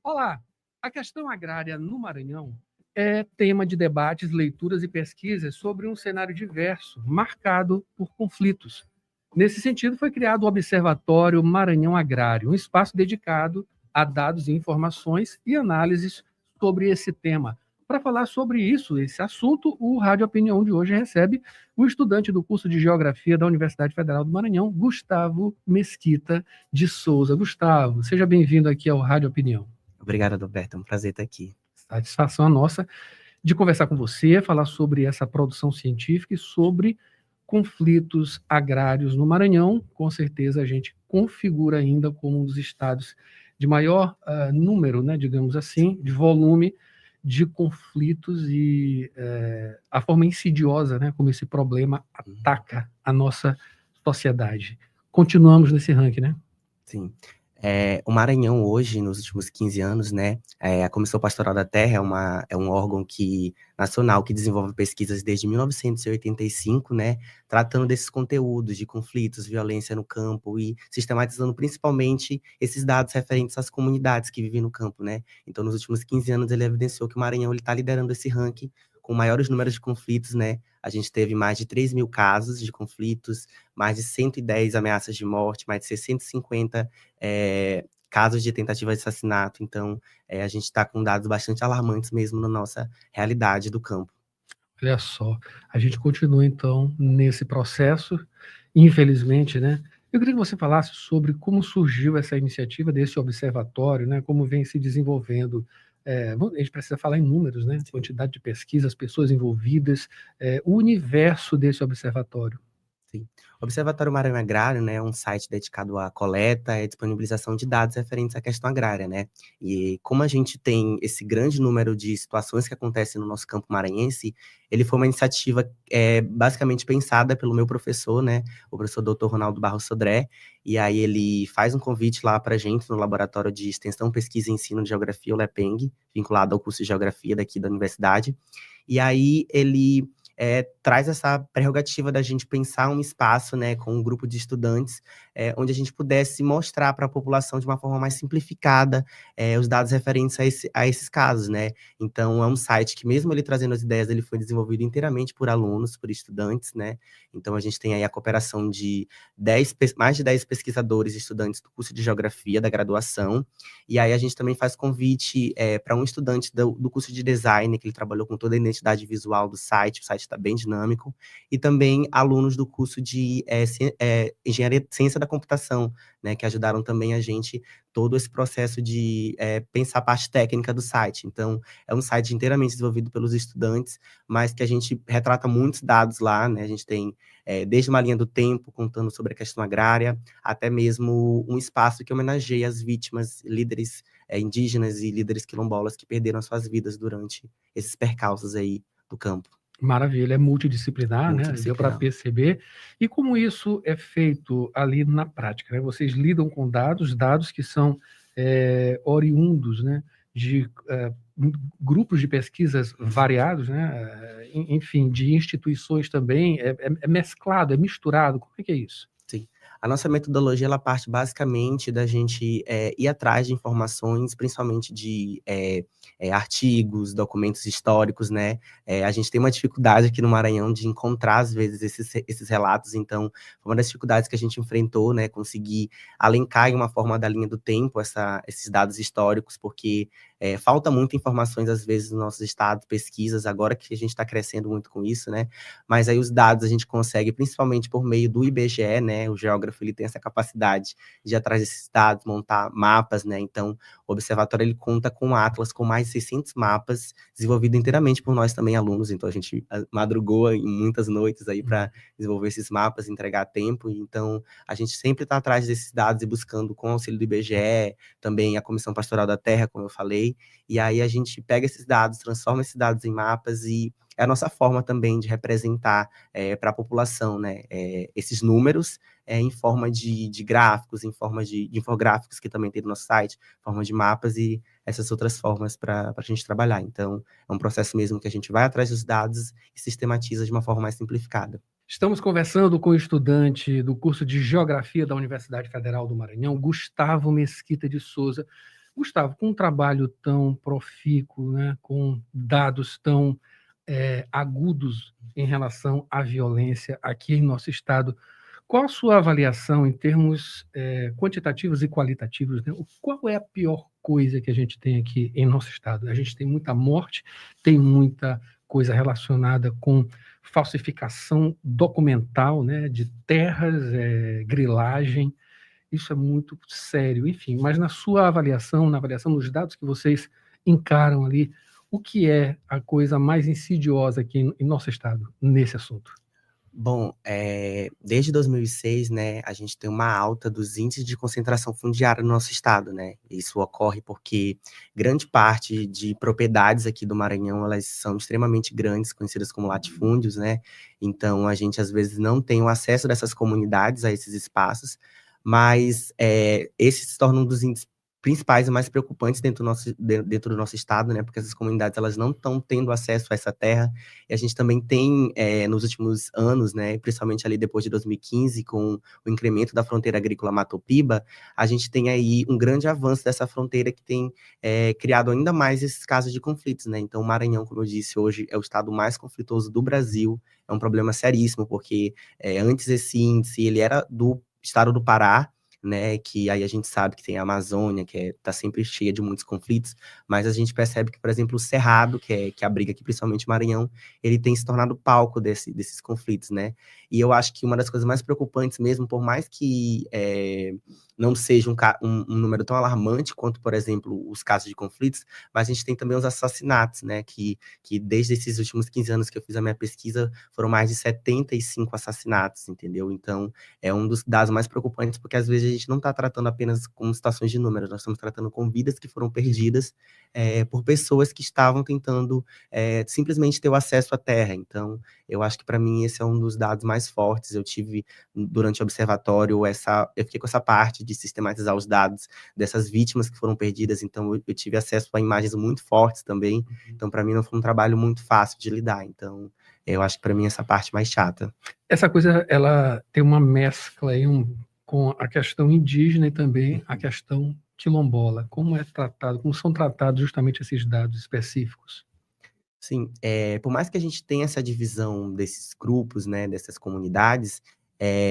Olá, a questão agrária no Maranhão é tema de debates, leituras e pesquisas sobre um cenário diverso, marcado por conflitos. Nesse sentido, foi criado o Observatório Maranhão Agrário, um espaço dedicado a dados e informações e análises sobre esse tema. Para falar sobre isso, esse assunto, o Rádio Opinião de hoje recebe o estudante do curso de Geografia da Universidade Federal do Maranhão, Gustavo Mesquita de Souza. Gustavo, seja bem-vindo aqui ao Rádio Opinião. Obrigado, Adalberto. É um prazer estar aqui. Satisfação a nossa de conversar com você, falar sobre essa produção científica e sobre conflitos agrários no Maranhão. Com certeza a gente configura ainda como um dos estados de maior número, né, digamos assim, de volume de conflitos e a forma insidiosa, né, como esse problema ataca a nossa sociedade. Continuamos nesse ranking, né? Sim. O Maranhão hoje, nos últimos 15 anos, né, a Comissão Pastoral da Terra é um órgão nacional que desenvolve pesquisas desde 1985, né, tratando desses conteúdos de conflitos, violência no campo e sistematizando principalmente esses dados referentes às comunidades que vivem no campo, né. Então, nos últimos 15 anos, ele evidenciou que o Maranhão está liderando esse ranking com maiores números de conflitos, né. A gente teve mais de 3.000 casos de conflitos, mais de 110 ameaças de morte, mais de 650 casos de tentativa de assassinato. Então, a gente está com dados bastante alarmantes mesmo na nossa realidade do campo. Olha só, a gente continua então nesse processo, infelizmente, né? Eu queria que você falasse sobre como surgiu essa iniciativa desse observatório, né? Como vem se desenvolvendo. A gente precisa falar em números, né? Quantidade de pesquisas, pessoas envolvidas, o universo desse observatório. Sim. O Observatório Maranhão Agrário, né, é um site dedicado à coleta e disponibilização de dados referentes à questão agrária, né? E como a gente tem esse grande número de situações que acontecem no nosso campo maranhense, ele foi uma iniciativa basicamente pensada pelo meu professor, né, o professor Dr. Ronaldo Barros Sodré, e aí ele faz um convite lá para a gente no Laboratório de Extensão, Pesquisa e Ensino de Geografia, o LEPENG, vinculado ao curso de Geografia daqui da universidade, e aí ele traz essa prerrogativa da gente pensar um espaço, né, com um grupo de estudantes, onde a gente pudesse mostrar para a população de uma forma mais simplificada os dados referentes a esses casos, né. Então é um site que, mesmo ele trazendo as ideias, ele foi desenvolvido inteiramente por alunos, por estudantes, né. Então a gente tem aí a cooperação de mais de 10 pesquisadores e estudantes do curso de Geografia da graduação, e aí a gente também faz convite para um estudante do curso de Design, que ele trabalhou com toda a identidade visual do site, o site está bem dinâmico, e também alunos do curso de Engenharia Ciência da Computação, né, que ajudaram também a gente todo esse processo de pensar a parte técnica do site. Então, é um site inteiramente desenvolvido pelos estudantes, mas que a gente retrata muitos dados lá, né, a gente tem desde uma linha do tempo, contando sobre a questão agrária, até mesmo um espaço que homenageia as vítimas, líderes indígenas e líderes quilombolas que perderam as suas vidas durante esses percalços aí do campo. Maravilha, é multidisciplinar, né? Deu para Multidisciplinar. perceber. E como isso é feito ali na prática, né? Vocês lidam com dados que são oriundos, né, de grupos de pesquisas variados, né? Enfim, de instituições também. É mesclado, é misturado. Como é que é isso? Sim. A nossa metodologia, ela parte basicamente da gente ir atrás de informações, principalmente de artigos, documentos históricos, né? A gente tem uma dificuldade aqui no Maranhão de encontrar, às vezes, esses relatos, então, foi uma das dificuldades que a gente enfrentou, né? Conseguir alencar em uma forma da linha do tempo esses dados históricos, porque falta muita informações, às vezes, nos nossos estados, pesquisas, agora que a gente está crescendo muito com isso, né? Mas aí os dados a gente consegue, principalmente por meio do IBGE, né? O geógrafo, ele tem essa capacidade de ir atrás desses dados, montar mapas, né? Então, o observatório, ele conta com um atlas com mais de 600 mapas, desenvolvido inteiramente por nós também, alunos. Então, a gente madrugou em muitas noites aí para desenvolver esses mapas, entregar a tempo. Então, a gente sempre está atrás desses dados e buscando, com o auxílio do IBGE, também a Comissão Pastoral da Terra, como eu falei. E aí a gente pega esses dados, transforma esses dados em mapas e é a nossa forma também de representar para a população, né, esses números em forma de gráficos, em forma de infográficos que também tem no nosso site, forma de mapas e essas outras formas para a gente trabalhar. Então, é um processo mesmo que a gente vai atrás dos dados e sistematiza de uma forma mais simplificada. Estamos conversando com o estudante do curso de Geografia da Universidade Federal do Maranhão, Gustavo Mesquita de Souza. Gustavo, com um trabalho tão profícuo, né, com dados tão agudos em relação à violência aqui em nosso estado, qual a sua avaliação em termos quantitativos e qualitativos, né? Qual é a pior coisa que a gente tem aqui em nosso estado? A gente tem muita morte, tem muita coisa relacionada com falsificação documental, né, de terras, grilagem. Isso é muito sério, enfim. Mas na sua avaliação, na avaliação dos dados que vocês encaram ali, o que é a coisa mais insidiosa aqui em nosso estado nesse assunto? Bom, desde 2006, né, a gente tem uma alta dos índices de concentração fundiária no nosso estado, né? Isso ocorre porque grande parte de propriedades aqui do Maranhão, elas são extremamente grandes, conhecidas como latifúndios, né? Então, a gente às vezes não tem o acesso dessas comunidades a esses espaços, mas esse se torna um dos índices principais e mais preocupantes dentro do nosso estado, né? Porque essas comunidades, elas não estão tendo acesso a essa terra. E a gente também tem, nos últimos anos, né, principalmente ali depois de 2015, com o incremento da fronteira agrícola Matopiba, a gente tem aí um grande avanço dessa fronteira que tem criado ainda mais esses casos de conflitos, né? Então, o Maranhão, como eu disse, hoje é o estado mais conflituoso do Brasil. É um problema seríssimo, porque antes esse índice, ele era do estado do Pará, né, que aí a gente sabe que tem a Amazônia, que tá sempre cheia de muitos conflitos, mas a gente percebe que, por exemplo, o Cerrado, que abriga aqui principalmente o Maranhão, ele tem se tornado palco desses conflitos, né? E eu acho que uma das coisas mais preocupantes mesmo, por mais que não seja um número tão alarmante quanto, por exemplo, os casos de conflitos, mas a gente tem também os assassinatos, né? Que desde esses últimos 15 anos que eu fiz a minha pesquisa, foram mais de 75 assassinatos, entendeu? Então, é um dos dados mais preocupantes, porque às vezes a gente não está tratando apenas com situações de números, nós estamos tratando com vidas que foram perdidas por pessoas que estavam tentando simplesmente ter o acesso à terra. Então, eu acho que para mim esse é um dos dados mais fortes. Eu tive, durante o observatório, eu fiquei com essa parte de sistematizar os dados dessas vítimas que foram perdidas, então eu tive acesso a imagens muito fortes também. Então, para mim, não foi um trabalho muito fácil de lidar. Então, eu acho que para mim essa parte mais chata. Essa coisa, ela tem uma mescla aí com a questão indígena e também a questão quilombola. Como é tratado, como são tratados justamente esses dados específicos? Sim, por mais que a gente tenha essa divisão desses grupos, né, dessas comunidades,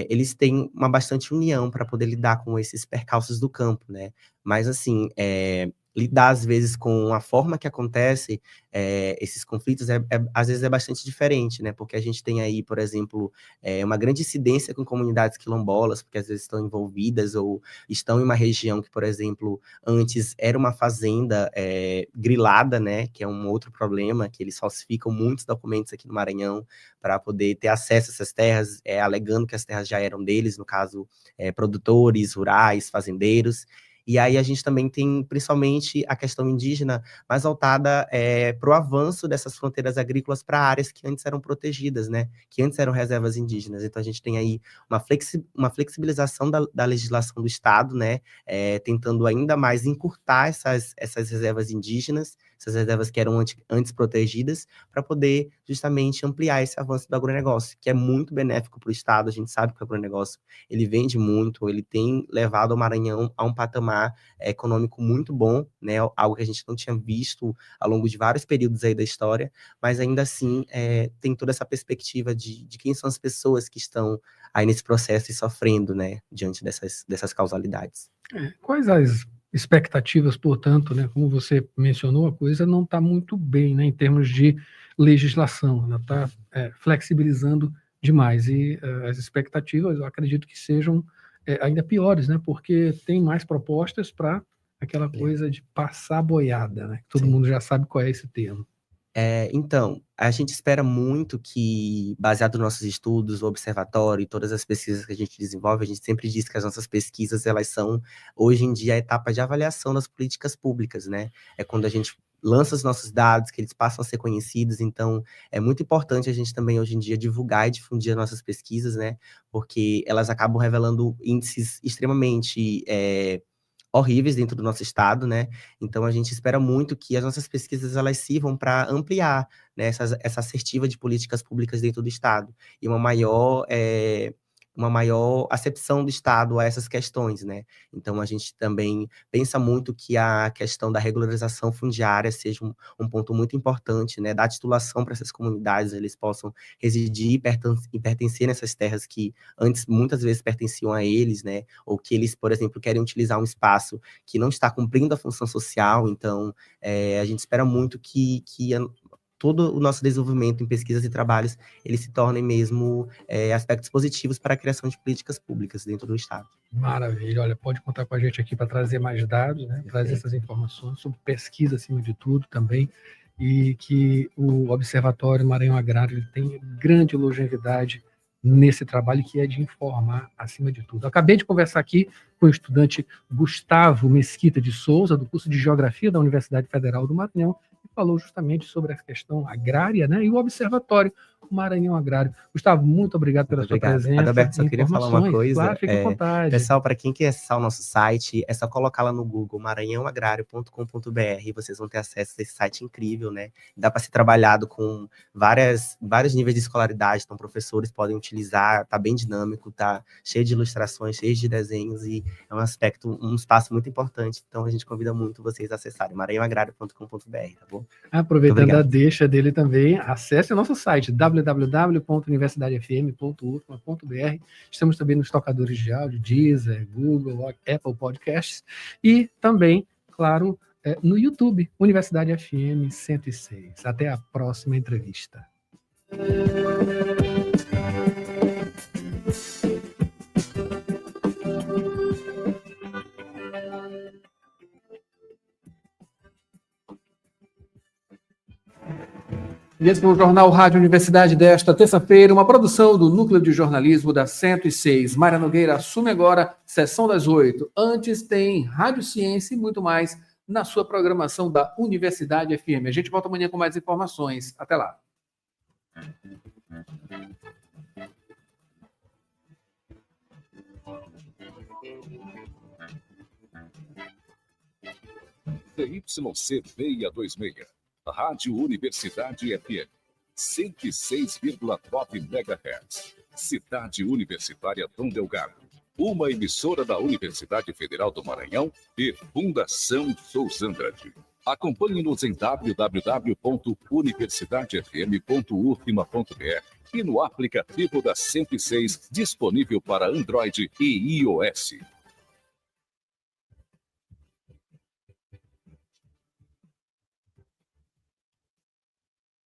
eles têm uma bastante união para poder lidar com esses percalços do campo, né? Mas assim, lidar às vezes com a forma que acontece esses conflitos às vezes é bastante diferente, né? Porque a gente tem aí, por exemplo, uma grande incidência com comunidades quilombolas, porque às vezes estão envolvidas ou estão em uma região que, por exemplo, antes era uma fazenda grilada, né? Que é um outro problema, que eles falsificam muitos documentos aqui no Maranhão para poder ter acesso a essas terras, alegando que as terras já eram deles, no caso, produtores rurais, fazendeiros. E aí a gente também tem, principalmente, a questão indígena mais voltada para o avanço dessas fronteiras agrícolas para áreas que antes eram protegidas, né? Que antes eram reservas indígenas. Então a gente tem aí uma flexibilização da legislação do Estado, né? Tentando ainda mais encurtar essas reservas indígenas, essas reservas que eram antes protegidas, para poder justamente ampliar esse avanço do agronegócio, que é muito benéfico para o Estado. A gente sabe que o agronegócio ele vende muito, ele tem levado o Maranhão a um patamar econômico muito bom, né? Algo que a gente não tinha visto ao longo de vários períodos aí da história, mas ainda assim tem toda essa perspectiva de quem são as pessoas que estão aí nesse processo e sofrendo, né, diante dessas causalidades. Quais as expectativas, portanto, né? Como você mencionou, a coisa não está muito bem, né, em termos de legislação, ela está flexibilizando demais e as expectativas, eu acredito que sejam ainda piores, né? Porque tem mais propostas para aquela coisa de passar boiada, né? Todo Sim. mundo já sabe qual é esse termo. Então, a gente espera muito que, baseado nos nossos estudos, o observatório e todas as pesquisas que a gente desenvolve, a gente sempre diz que as nossas pesquisas, elas são, hoje em dia, a etapa de avaliação das políticas públicas, né? É quando a gente lança os nossos dados, que eles passam a ser conhecidos, então é muito importante a gente também, hoje em dia, divulgar e difundir as nossas pesquisas, né? Porque elas acabam revelando índices extremamente horríveis dentro do nosso estado, né? Então a gente espera muito que as nossas pesquisas elas sirvam para ampliar, né, essa assertiva de políticas públicas dentro do estado e uma maior uma maior acepção do Estado a essas questões, né? Então, a gente também pensa muito que a questão da regularização fundiária seja um ponto muito importante, né? Da titulação para essas comunidades, eles possam residir e pertencer nessas terras que antes muitas vezes pertenciam a eles, né? Ou que eles, por exemplo, querem utilizar um espaço que não está cumprindo a função social. Então, a gente espera muito que todo o nosso desenvolvimento em pesquisas e trabalhos, eles se tornem mesmo aspectos positivos para a criação de políticas públicas dentro do Estado. Maravilha. Olha, pode contar com a gente aqui para trazer mais dados, né? Trazer essas informações sobre pesquisa, acima de tudo, também, e que o Observatório Maranhão Agrário ele tem grande longevidade nesse trabalho, que é de informar, acima de tudo. Eu acabei de conversar aqui com o estudante Gustavo Mesquita de Souza, do curso de Geografia da Universidade Federal do Maranhão, que falou justamente sobre a questão agrária, né, e o Observatório Maranhão Agrário. Gustavo, muito obrigado pela sua presença. Adalberto, só queria falar uma coisa. Claro, fique à vontade. Pessoal, para quem quer acessar o nosso site, é só colocar lá no Google maranhãoagrario.com.br, vocês vão ter acesso a esse site incrível, né? Dá para ser trabalhado com vários níveis de escolaridade, então professores podem utilizar, tá bem dinâmico, tá cheio de ilustrações, cheio de desenhos, e é um espaço muito importante, então a gente convida muito vocês a acessarem maranhãoagrario.com.br, tá bom? Aproveitando a deixa dele também, acesse o nosso site www.universidadefm.ufma.br. Estamos também nos tocadores de áudio, Deezer, Google, Apple Podcasts e também, claro, no YouTube, Universidade FM 106. Até a próxima entrevista. E esse foi o Jornal Rádio Universidade desta terça-feira, uma produção do Núcleo de Jornalismo da 106. Mayra Nogueira assume agora, sessão das 8. Antes tem Rádio Ciência e muito mais na sua programação da Universidade FM. A gente volta amanhã com mais informações. Até lá. DYC 626, Rádio Universidade FM, 106,9 MHz, Cidade Universitária Dom Delgado, uma emissora da Universidade Federal do Maranhão e Fundação Souza Andrade. Acompanhe-nos em www.universidadefm.ufma.br e no aplicativo da 106, disponível para Android e iOS.